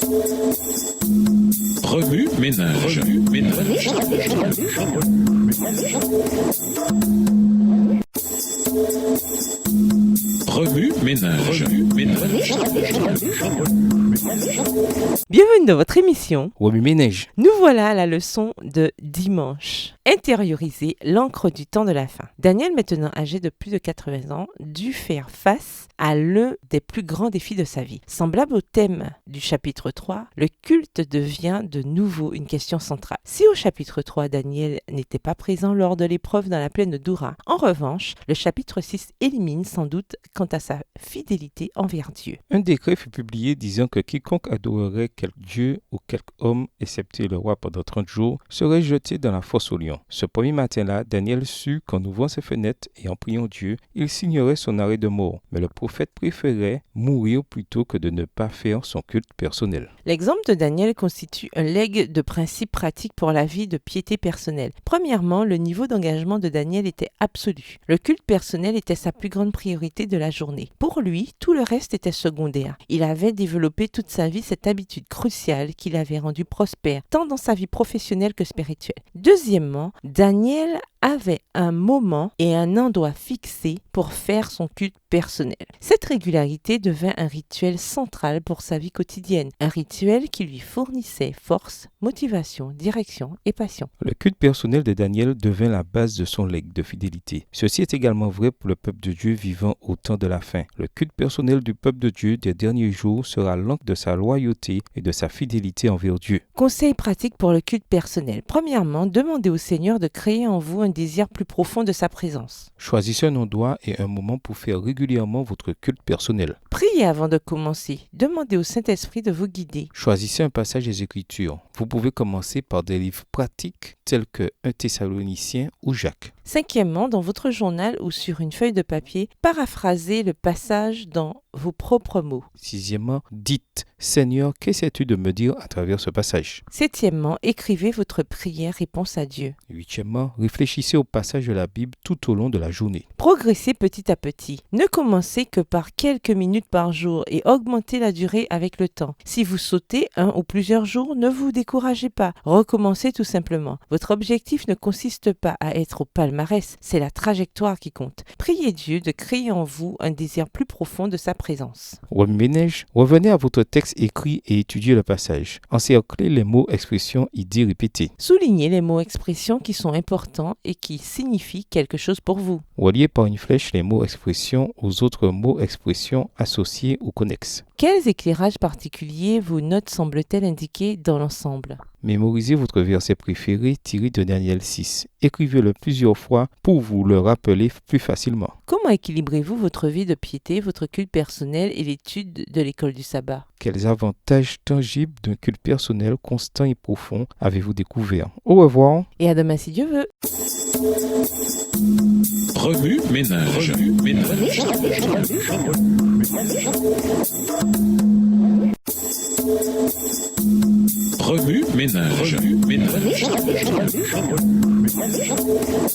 Remue ménage. Remue ménage. Bienvenue dans votre émission. Remue ménage. Nous voilà à la leçon de dimanche. Intérioriser l'encre du temps de la fin. Daniel, maintenant âgé de plus de 80 ans, dut faire face à l'un des plus grands défis de sa vie. Semblable au thème du chapitre 3, le culte devient de nouveau une question centrale. Si au chapitre 3, Daniel n'était pas présent lors de l'épreuve dans la plaine d'Oura, en revanche, le chapitre 6 élimine sans doute quant à sa fidélité envers Dieu. Un décret fut publié disant que quiconque adorerait quelque dieu ou quelque homme, excepté le roi pendant 30 jours, serait jeté dans la fosse aux lions. Ce premier matin-là, Daniel sut qu'en ouvrant ses fenêtres et en priant Dieu, il signerait son arrêt de mort. Mais le prophète préférait mourir plutôt que de ne pas faire son culte personnel. L'exemple de Daniel constitue un legs de principes pratiques pour la vie de piété personnelle. Premièrement, le niveau d'engagement de Daniel était absolu. Le culte personnel était sa plus grande priorité de la journée. Pour lui, tout le reste était secondaire. Il avait développé toute sa vie cette habitude cruciale qui l'avait rendu prospère, tant dans sa vie professionnelle que spirituelle. Deuxièmement, Daniel avait un moment et un endroit fixé pour faire son culte personnel. Cette régularité devint un rituel central pour sa vie quotidienne, un rituel qui lui fournissait force, motivation, direction et passion. Le culte personnel de Daniel devint la base de son legs de fidélité. Ceci est également vrai pour le peuple de Dieu vivant au temps de la fin. Le culte personnel du peuple de Dieu des derniers jours sera l'encre de sa loyauté et de sa fidélité envers Dieu. Conseils pratiques pour le culte personnel. Premièrement, demandez au Seigneur de créer en vous un désir plus profond de sa présence. Choisissez un endroit et un moment pour faire régulièrement votre culte personnel. Priez avant de commencer. Demandez au Saint-Esprit de vous guider. Choisissez un passage des Écritures. Vous pouvez commencer par des livres pratiques tels que 1 Thessaloniciens ou Jacques. Cinquièmement, dans votre journal ou sur une feuille de papier, paraphrasez le passage dans vos propres mots. Sixièmement, dites « Seigneur, qu'essaies-tu de me dire à travers ce passage ?» Septièmement, écrivez votre prière-réponse à Dieu. Huitièmement, réfléchissez au passage de la Bible tout au long de la journée. Progressez petit à petit. Ne commencez que par quelques minutes par jour et augmentez la durée avec le temps. Si vous sautez un ou plusieurs jours, ne vous découragez pas. Recommencez tout simplement. Votre objectif ne consiste pas à être au palmarès, c'est la trajectoire qui compte. Priez Dieu de créer en vous un désir plus profond de sa présence. Remue ménage, revenez à votre texte écrit et étudiez le passage. Encerclez les mots, expressions, idées répétées. Soulignez les mots expressions qui sont importants et qui signifient quelque chose pour vous. Reliez par une flèche les mots expressions aux autres mots expressions associés ou connexes. Quels éclairages particuliers vos notes semblent-elles indiquer dans l'ensemble? Mémorisez votre verset préféré tiré de Daniel 6. Écrivez-le plusieurs fois pour vous le rappeler plus facilement. Comment équilibrez-vous votre vie de piété, votre culte personnel et l'étude de l'école du sabbat? Quels avantages tangibles d'un culte personnel constant et profond avez-vous découvert? Au revoir. Et à demain si Dieu veut. Remue ménage. Remue ménage.